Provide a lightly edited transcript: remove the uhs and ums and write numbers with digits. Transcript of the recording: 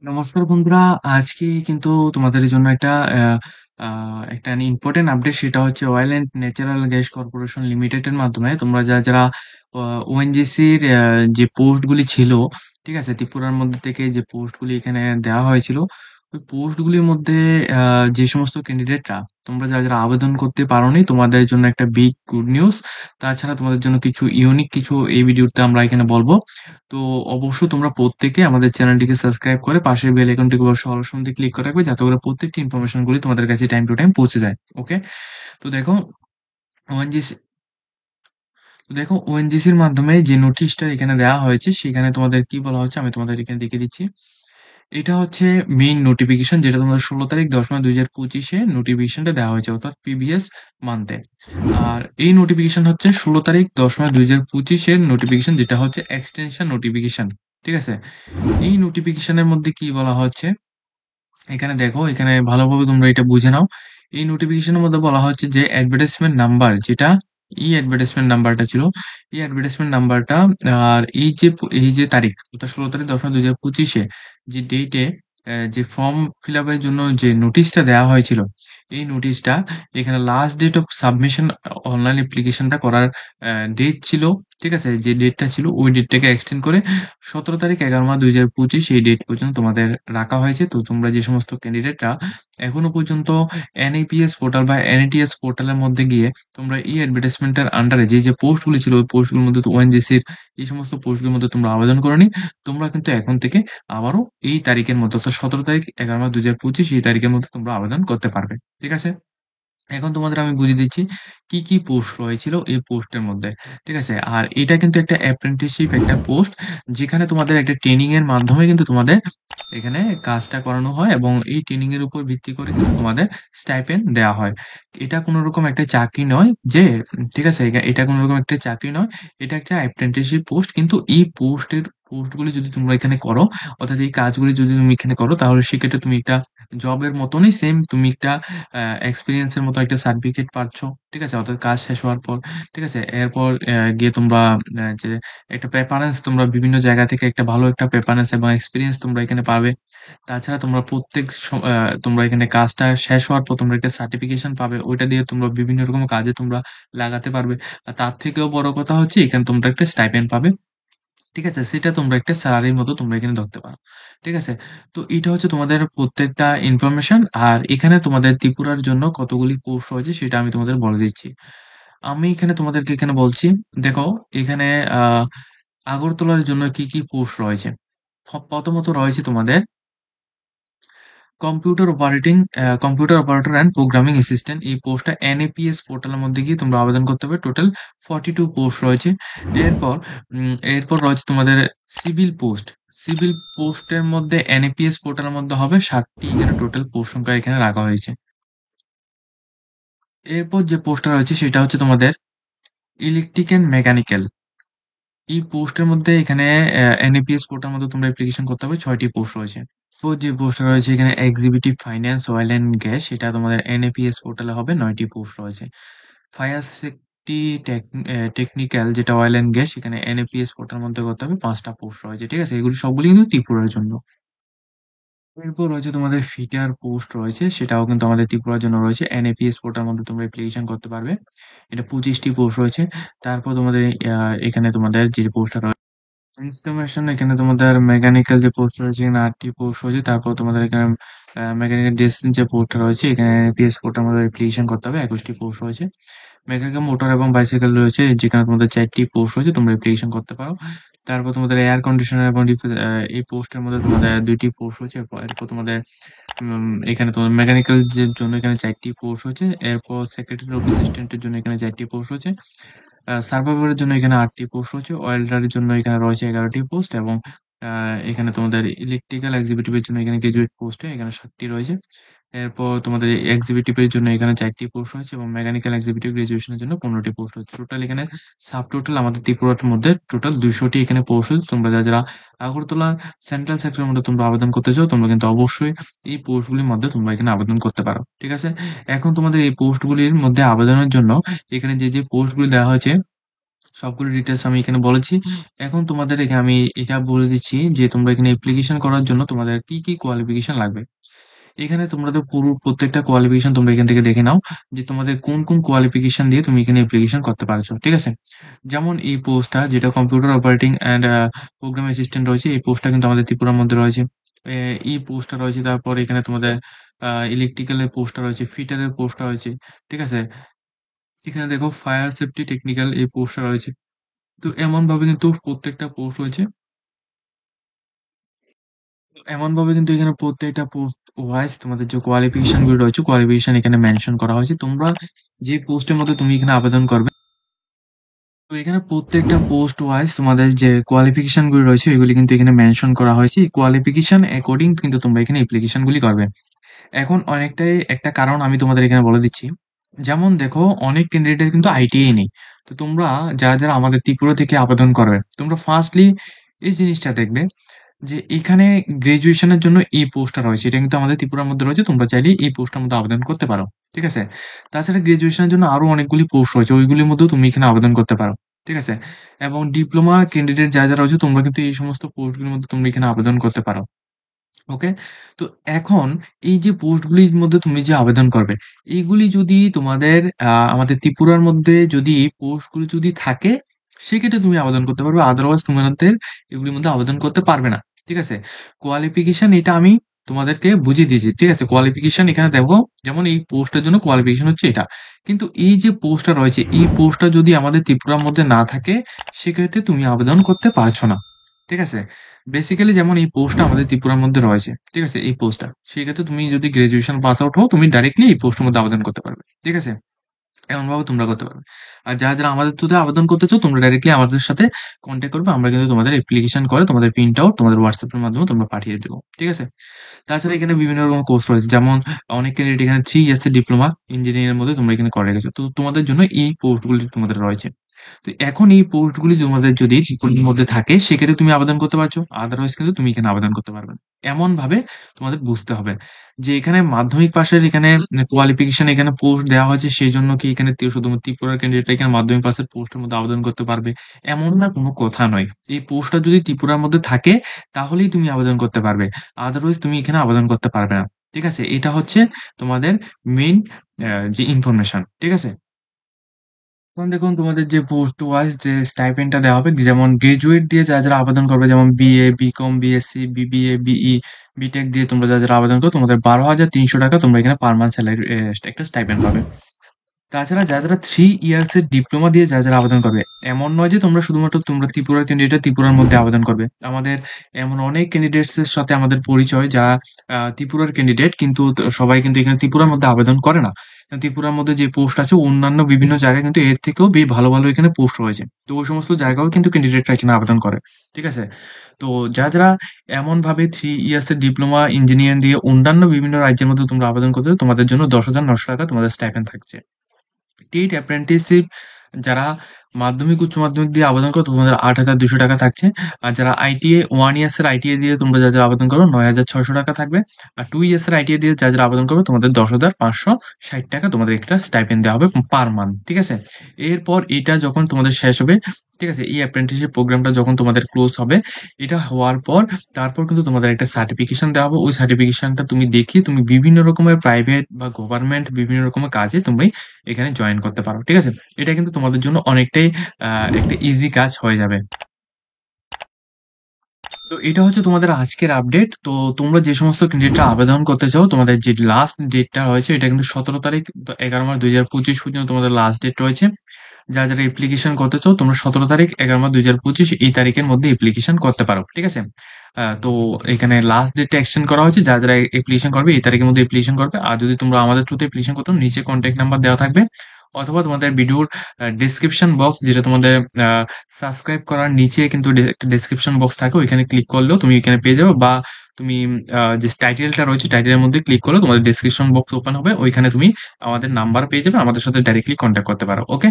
নমস্কার বন্ধুরা। আজকে কিন্তু তোমাদের জন্য একটা ইম্পোর্টেন্ট আপডেট, সেটা হচ্ছে oil and natural gas corporation লিমিটেডের মাধ্যমে তোমরা যারা ওএনজিসির যে পোস্টগুলি ছিল, ঠিক আছে, ত্রিপুরার মধ্যে থেকে যে পোস্টগুলি এখানে দেওয়া হয়েছিল, ওই পোস্টগুলির মধ্যে যে সমস্ত ক্যান্ডিডেটরা তোমরা যারা আবেদন করতে পারোনি, তোমাদের জন্য একটা বিগ গুড নিউজ। তাছাড়া তোমাদের জন্য কিছু ইউনিক কিছু এই ভিডিওতে আমরা এখানে বলবো। তো অবশ্যই তোমরা প্রত্যেকে আমাদের চ্যানেলটিকে সাবস্ক্রাইব করে পাশের বেল আইকনটিকে অবশ্যই অল সময় ক্লিক করে রাখবে, যাতে করে প্রত্যেকটি ইনফরমেশন গুলি তোমাদের কাছে টাইম টু টাইম পৌঁছে যায়। ওকে। তো দেখো, ওএনজিসি দেখো ওএনজিসির মাধ্যমে যে নোটিশটা এখানে দেওয়া হয়েছে, সেখানে তোমাদের কি বলা হচ্ছে আমি তোমাদের এখানে দেখে দিচ্ছি। এটা হচ্ছে মেইন নোটিফিকেশন, যেটা তোমাদের 16 তারিখ 10 মাস 2025-এ নোটিফিকেশনটা দেওয়া হয়েছে, অর্থাৎ প্রিভিয়াস মান্থে। আর এই নোটিফিকেশন হচ্ছে 16 তারিখ 10 মাস 2025-এর নোটিফিকেশন, যেটা হচ্ছে এক্সটেনশন নোটিফিকেশন। ঠিক আছে। এই নোটিফিকেশনের মধ্যে কি বলা হচ্ছে, এখানে দেখো, এখানে ভালোভাবে তোমরা এটা বুঝে নাও। এই নোটিফিকেশনের মধ্যে বলা হচ্ছে যে অ্যাডভার্টাইজমেন্ট নাম্বার, যেটা অ্যাডভার্টাইজমেন্ট নাম্বারটা ছিল, অ্যাডভার্টাইজমেন্ট নাম্বারটা, আর এই যে তারিখ, অর্থাৎ 16 তারিখ 10 মাস 2025-এ যে ডেটে যে ফর্ম ফিল আপের জন্য যে নোটিশটা দেওয়া হয়েছিল, এই নোটিশটা এখানে last date of submission online অ্যাপ্লিকেশনটা করার ডেট ছিল। ঠিক আছে, যে ডেটটা ছিল ওই ডেটটাকে এক্সটেন্ড করে 17 তারিখ 11 মাস 2025 এই ডেট পর্যন্ত তোমাদের রাখা হয়েছে। তো তোমরা যে সমস্ত ক্যান্ডিডেটরা এখনো পর্যন্ত এনএপিএস পোর্টাল বা এনএটিএস পোর্টালের মধ্যে গিয়ে তোমরা এই অ্যাডভার্টাইজমেন্টের আন্ডারে যে পোস্টগুলি ছিল, ওই পোস্টগুলোর মধ্যে ওএনজিসির এই সমস্ত পোস্টগুলোর মধ্যে তোমরা আবেদন করনি, তোমরা কিন্তু এখন থেকে আবারও এই তারিখের মধ্যে, অর্থাৎ 17 তারিখ 11 মাস 2025 এই তারিখের মধ্যে তোমরা আবেদন করতে পারবে। ঠিক আছে। এখন তোমাদের আমি বুঝিয়ে দিচ্ছি কি কি পোস্ট রয়েছিল এই পোস্টের মধ্যে। ঠিক আছে। আর এটা কিন্তু একটা অ্যাপ্রেন্টিসশিপ একটা পোস্ট, যেখানে তোমাদের একটা ট্রেনিং এর মাধ্যমে কিন্তু তোমাদের এখানে কাজটা করানো হয়, এবং এই ট্রেনিং এর উপর ভিত্তি করে কিন্তু তোমাদের স্টাইপেন্ড দেওয়া হয়। এটা কোনো রকম একটা চাকরি নয় যে, ঠিক আছে, এটা কোনো রকম একটা চাকরি নয়। এটা একটা অ্যাপ্রেন্টিসশিপ পোস্ট, কিন্তু এই পোস্টগুলি যদি তোমরা এখানে করো, অর্থাৎ এই কাজগুলি যদি তুমি এখানে করো, তাহলে সেক্ষেত্রে তুমি একটা জবের মতনই সেম, তুমি একটা এক্সপেরিয়েন্স এর মতো একটা সার্টিফিকেট পাচ্ছ। ঠিক আছে? অর্থাৎ কাজ শেষ হওয়ার পর। ঠিক আছে? এরপর গিয়ে তোমরা যে একটা প্রেফারেন্স, তোমরা বিভিন্ন জায়গা থেকে একটা ভালো একটা প্রেফারেন্স এবং এক্সপেরিয়েন্স তোমরা এখানে পাবে। তাছাড়া তোমরা তোমরা এখানে কাজটা শেষ হওয়ার পর তোমরা একটা সার্টিফিকেশন পাবে। ওইটা দিয়ে তোমরা বিভিন্ন রকম কাজে তোমরা লাগাতে পারবে। আর তার থেকেও বড় কথা হচ্ছে, এখানে তোমরা একটা স্টাইপেন্ড পাবে। ঠিক আছে? সেটা তোমরা একটা স্যালারির মতো তোমরা এখানে ধরতে পারো। ঠিক আছে? তো এটা হচ্ছে তোমাদের প্রত্যেকটা ইনফরমেশন। আর এখানে তোমাদের ত্রিপুরার জন্য কতগুলি পোস্ট রয়েছে সেটা আমি তোমাদের বলে দিচ্ছি। আমি এখানে তোমাদেরকে এখানে বলছি। দেখো, এখানে আ আগরতলার জন্য কি, কি পোস্ট রয়েছে। প্রথমত রয়েছে তোমাদের computer operator and programming assistant. এই পোস্টটা এনএপিএস পোর্টালের মধ্যে গিয়ে তোমরা আবেদন করতে হবে। টোটাল 42 পোস্ট রয়েছে। এরপর এরপর রয়েছে তোমাদের সিভিল পোস্ট। সিভিল পোস্টের মধ্যে এনএপিএস পোর্টালের মধ্যে হবে 60টি, এখানে টোটাল পোস্ট সংখ্যা এখানে রাখা হয়েছে। এরপর যে পোস্টটা রয়েছে সেটা হচ্ছে তোমাদের ইলেকট্রিক অ্যান্ড মেকানিক্যাল। এই পোস্টের মধ্যে এখানে এনএপিএস পোর্টালের মধ্যে তোমরা অ্যাপ্লিকেশন করতে হবে। 6টি পোস্ট রয়েছে। তো যে পোস্টটা রয়েছে এখানে executive finance, oil and gas, সেটা তোমাদের এনএপিএস পোর্টালে হবে। 9টি পোস্ট রয়েছে। ফায়ার সেফটি টেকনিক্যাল, যেটা অয়েল অ্যান্ড গ্যাস, সেখানে এনএপিএস পোর্টালের মধ্যে করতে হবে। 5টা পোস্ট রয়েছে। ঠিক আছে? এগুলি সবগুলি কিন্তু ত্রিপুরার জন্য। এরপর রয়েছে তোমাদের ফিটার পোস্ট রয়েছে, সেটাও কিন্তু আমাদের ত্রিপুরার জন্য রয়েছে। এনএপিএস পোর্টালের মধ্যে তোমরা অ্যাপ্লিকেশন করতে পারবে। এটা 25টি পোস্ট রয়েছে। তারপর তোমাদের এখানে তোমাদের যে পোস্টটা রয়েছে ইনস্টলেশন, এখানে তোমাদের মেকানিক্যাল যে পোস্ট রয়েছে এখানে 8টি পোস্ট রয়েছে। তারপর তোমাদের এখানে মেকানিক্যাল ডেস্ক যে পোস্টটা রয়েছে, এখানে এনপিএস পোর্টের মধ্যে অ্যাপ্লিকেশন করতে হবে। 21টি পোস্ট রয়েছে। মেকানিক্যাল মোটর এবং বাইসাইকেল রয়েছে, যেখানে তোমাদের 4টি পোস্ট রয়েছে, তোমরা অ্যাপ্লিকেশন করতে পারো। তারপর তোমাদের এয়ার কন্ডিশনার এবং এই পোস্টের মধ্যে তোমাদের 2টি পোস্ট রয়েছে। এরপর তোমাদের এখানে তোমার মেকানিক্যাল যে জন্য এখানে 4টি পোস্ট রয়েছে। এরপর সেক্রেটারি অফ অ্যাসিস্ট্যান্টের জন্য এখানে 4টি পোস্ট রয়েছে। সার্ভাইভারের জন্য এখানে 8টি পোস্ট রয়েছে। ওয়েল্ডারের জন্য এখানে রয়েছে 11টি পোস্ট, এবং এখানে তোমাদের ইলেকট্রিক্যাল এক্সিকিউটিভের জন্য এখানে গ্র্যাজুয়েট পোস্টে এখানে 7টি রয়েছে। এরপর তোমাদের এক্সিকিউটিভের জন্য এখানে 4টি পোস্ট রয়েছে, এবং মেকানিক্যাল এক্সিকিউটিভ গ্র্যাজুয়েশনের জন্য 15টি পোস্ট রয়েছে। টোটাল এখানে সাব টোটাল আমাদের ত্রিপুরার মধ্যে টোটাল 200টি এখানে পোস্ট রয়েছে। তোমরা যারা আগরতলা সেন্ট্রাল সেক্টরের মধ্যে তোমরা আবেদন করতে চাও, তোমরা কিন্তু অবশ্যই এই পোস্টগুলির মধ্যে তোমরা এখানে আবেদন করতে পারো। ঠিক আছে? এখন তোমাদের এই পোস্টগুলির মধ্যে আবেদনের জন্য এখানে যে পোস্টগুলি দেওয়া হয়েছে, সবগুলো ডিটেইলস আমি এখানে বলেছি। এখন তোমাদের এখানে আমি এটা বলে দিচ্ছি যে তোমরা এখানে অ্যাপ্লিকেশন করার জন্য তোমাদের কি কোয়ালিফিকেশন লাগবে। এখানে তোমাদের প্রত্যেকটা কোয়ালিফিকেশন তোমরা এখান থেকে দেখে নাও যে তোমাদের কোন কোয়ালিফিকেশন দিয়ে তুমি এখানে অ্যাপ্লিকেশন করতে পারছো। ঠিক আছে? যেমন এই পোস্টটা যেটা computer operating and program assistant রয়েছে, এই পোস্টটা কিন্তু আমাদের ত্রিপুরার মধ্যে রয়েছে। এই পোস্টটা রয়েছে, তারপর এখানে তোমাদের ইলেকট্রিক্যালের পোস্টটা রয়েছে, ফিটারের পোস্টটা রয়েছে। ঠিক আছে? এখানে দেখো ফায়ার সেফটি টেকনিক্যাল এই পোস্টটা রয়েছে। তো এমনভাবে কিন্তু প্রত্যেকটা পোস্ট রয়েছে। এমনভাবে কিন্তু এখানে প্রত্যেকটা পোস্ট ওয়াইজ তোমাদের যে কোয়ালিফিকেশন গুলো রয়েছে, কোয়ালিফিকেশন এখানে মেনশন করা হয়েছে। তোমরা যে পোস্টের মধ্যে তুমি এখানে আবেদন করবে, তো এখানে প্রত্যেকটা পোস্ট ওয়াইজ তোমাদের যে কোয়ালিফিকেশন গুলো রয়েছে এগুলি কিন্তু এখানে মেনশন করা হয়েছে। এই কোয়ালিফিকেশন অ্যাকর্ডিং কিন্তু তোমরা এখানে অ্যাপ্লিকেশন গুলি করবে। এখন অনেকটাই একটা কারণ আমি তোমাদের এখানে বলে দিচ্ছি। যেমন দেখো অনেক ক্যান্ডিডেটের কিন্তু আইটিআই নেই। তো তোমরা যারা আমাদের ত্রিপুরা থেকে আবেদন করবে, তোমরা ফার্স্টলি এই জিনিসটা দেখবে যে এখানে গ্র্যাজুয়েশনের জন্য এই পোস্টটা রয়েছে। এটা কিন্তু আমাদের ত্রিপুরার মধ্যে রয়েছে। তোমরা চাইলে এই পোস্টটার মধ্যে আবেদন করতে পারো। ঠিক আছে? তাছাড়া গ্র্যাজুয়েশনের জন্য আরো অনেকগুলি পোস্ট রয়েছে। ওইগুলির মধ্যেও তুমি এখানে আবেদন করতে পারো। ঠিক আছে? এবং ডিপ্লোমা ক্যান্ডিডেট যারা রয়েছে তোমরা কিন্তু এই সমস্ত পোস্টগুলির মধ্যে তোমরা এখানে আবেদন করতে পারো। ওকে? তো এখন এই যে পোস্টগুলির মধ্যে তুমি যে আবেদন করবে, এইগুলি যদি তোমাদের আমাদের ত্রিপুরার মধ্যে যদি এই পোস্টগুলি যদি থাকে, সেক্ষেত্রে তুমি আবেদন করতে পারবে। আদারওয়াইজ তোমাদের এগুলির মধ্যে আবেদন করতে পারবে না। ঠিক আছে? কোয়ালিফিকেশন এটা আমি তোমাদেরকে বুঝিয়ে দিয়েছি। ঠিক আছে? কোয়ালিফিকেশন এখানে দেখো, যেমন এই পোস্টের জন্য কোয়ালিফিকেশন হচ্ছে এটা। কিন্তু এই যে পোস্টটা রয়েছে, এই পোস্টটা যদি আমাদের ত্রিপুরার মধ্যে না থাকে, সেক্ষেত্রে তুমি আবেদন করতে পারছো না। ঠিক আছে? বেসিক্যালি যেমন এই পোস্টটা আমাদের ত্রিপুরার মধ্যে রয়েছে। ঠিক আছে? এই পোস্টটা। সেক্ষেত্রে তুমি যদি গ্র্যাজুয়েশন পাস আউট হও, তুমি ডাইরেক্টলি এই পোস্টের মধ্যে আবেদন করতে পারবে। ঠিক আছে? এমনভাবে তোমরা করতে পারবে। আর যারা আমাদের থ্রুতে আবেদন করতে চাও, তোমরা ডাইরেক্টলি আমাদের সাথে কনট্যাক্ট করবে। আমরা কিন্তু তোমাদের অ্যাপ্লিকেশন করে তোমাদের প্রিন্ট আউট তোমাদের WhatsApp এর মাধ্যমে তোমরা পাঠিয়ে দেবো। ঠিক আছে? তাছাড়া এখানে বিভিন্ন রকম কোর্স রয়েছে। যেমন অনেক ক্যান্ডিডেট এখানে 3 ইয়ার্স এর ডিপ্লোমা ইঞ্জিনিয়ারিং এর মধ্যে তোমরা এখানে করে রেখেছো। তো তোমাদের জন্য এই পোস্টগুলি তোমাদের রয়েছে। তো এখন এই পোস্টগুলি তোমাদের যদি ত্রিপুরার মধ্যে থাকে, সেক্ষেত্রে তুমি আবেদন করতে পারছো। আদারওয়াইজ কিন্তু তুমি এখানে আবেদন করতে পারবে না। এমনভাবে তোমাদের বুঝতে হবে যে এখানে মাধ্যমিক পাশের এখানে কোয়ালিফিকেশন এখানে পোস্ট দেওয়া হয়েছে, সেজন্য কি এখানে শুধুমাত্র ত্রিপুরার ক্যান্ডিডেটরা এখানে মাধ্যমিক পাসের পোস্টের মধ্যে আবেদন করতে পারবে, এমন না, কোনো কথা নয়। এই পোস্টটা যদি ত্রিপুরার মধ্যে থাকে, তাহলেই তুমি আবেদন করতে পারবে। আদারওয়াইজ তুমি এখানে আবেদন করতে পারবে না। ঠিক আছে? এটা হচ্ছে তোমাদের মেইন যে ইনফরমেশন। ঠিক আছে? এখন দেখুন তোমাদের যে পোস্ট ওয়াইজ যে স্টাইপেন্ডটা দেওয়া হবে, যেমন গ্রাজুয়েট দিয়ে যারা আবেদন করবে, যেমন BA, BCom, BSc, BBA, BE, BTech দিয়ে তোমরা যারা আবেদন করো, তোমাদের 12,300 টাকা তোমরা এখানে পার মান্থ স্যালারি একটা স্টাইপেন্ড পাবে। তাছাড়া যারা 3 ইয়ার্স এর ডিপ্লোমা দিয়ে যারা আবেদন করবে, এমন নয় যে তোমরা ত্রিপুরার ক্যান্ডিডেট ত্রিপুরার মধ্যে আবেদন করবে। আমাদের এমন অনেক ক্যান্ডিডেটস এর সাথে আমাদের পরিচয় যারা ত্রিপুরার ক্যান্ডিডেট, কিন্তু সবাই কিন্তু এখানে ত্রিপুরার মধ্যে আবেদন করে না। কারণ ত্রিপুরার মধ্যে যে পোস্ট আছে অন্যান্য বিভিন্ন জায়গায় কিন্তু এর থেকেও বেশ ভালো ভালো এখানে পোস্ট রয়েছে। তো ওই সমস্ত জায়গাও কিন্তু ক্যান্ডিডেটরা এখানে আবেদন করে। ঠিক আছে? তো যারা এমন ভাবে 3 ইয়ার্স এর ডিপ্লোমা ইঞ্জিনিয়ারিং দিয়ে অন্যান্য বিভিন্ন রাজ্যের মধ্যে তোমরা আবেদন করতে, তোমাদের জন্য 10,900 টাকা তোমাদের স্টাইপেন্ড থাকছে। টেট অ্যাপ্রেন্টিসশিপ যারা মাধ্যমিক, উচ্চ মাধ্যমিক দিয়ে আবেদন করো, তোমাদের 8,200 টাকা থাকছে। আর যারা আইটিআই 1 ইয়ার্স এর আইটিআই দিয়ে তোমরা যারা আবেদন করো, 9,600 টাকা থাকবে। আর 2 ইয়ার্স এর আইটিআই দিয়ে যারা আবেদন করবে, তোমাদের 10,560 টাকা তোমাদের একটা স্টাইপেন্ড দেওয়া হবে পার মান্থ। ঠিক আছে? এরপর এটা যখন তোমাদের শেষ হবে, ঠিক আছে, এই অ্যাপ্রেন্টিসশিপ প্রোগ্রামটা যখন তোমাদের ক্লোজ হবে, এটা হওয়ার পর তারপর কিন্তু তোমাদের একটা সার্টিফিকেশন দেওয়া হবে। ওই সার্টিফিকেশনটা তুমি দেখিয়ে তুমি বিভিন্ন রকমের প্রাইভেট বা গভর্নমেন্ট বিভিন্ন রকমের কাজে তুমি এখানে জয়েন করতে পারো। ঠিক আছে? এটা কিন্তু তোমাদের জন্য অনেকটাই একটা ইজি কাজ হয়ে যাবে। তো এটা হচ্ছে তোমাদের আজকের আপডেট। তো তোমরা যে সমস্ত ক্যান্ডিডেটরা আবেদন করতে চাও, তোমাদের যে লাস্ট ডেটটা রয়েছে এটা কিন্তু 17 তারিখ, 11 মার্চ 2025 পর্যন্ত তোমাদের লাস্ট ডেট রয়েছে। যারা অ্যাপ্লিকেশন করতে চাও, তোমরা 17 তারিখ 11 মার্চ 2025 এই তারিখের মধ্যে অ্যাপ্লিকেশন করতে পারো। ঠিক আছে? তো এখানে লাস্ট ডেটটা এক্সটেন্ড করা হয়েছে। যারা অ্যাপ্লিকেশন করবে এই তারিখের মধ্যে অ্যাপ্লিকেশন করবে। আর যদি তোমরা আমাদের থ্রুতে অ্যাপ্লিকেশন করতে, নিচে কন্ট্যাক্ট নাম্বার দেওয়া থাকবে, অথবা তোমাদের ভিডিওর ডেসক্রিপশন বক্স, যেটা তোমাদের সাবস্ক্রাইব করার নিচে কিন্তু একটা ডেসক্রিপশন বক্স থাকে, ওইখানে ক্লিক করলেও তুমি এখানে পেয়ে যাবে। বা তুমি যে টাইটেলটা রয়েছে টাইটেলের মধ্যে ক্লিক করলে তোমাদের ডেসক্রিপশন বক্স ওপেন হবে, ওইখানে তুমি আমাদের নাম্বার পেয়ে যাবে, আমাদের সাথে ডাইরেক্টলি কন্ট্যাক্ট করতে পারো। ওকে?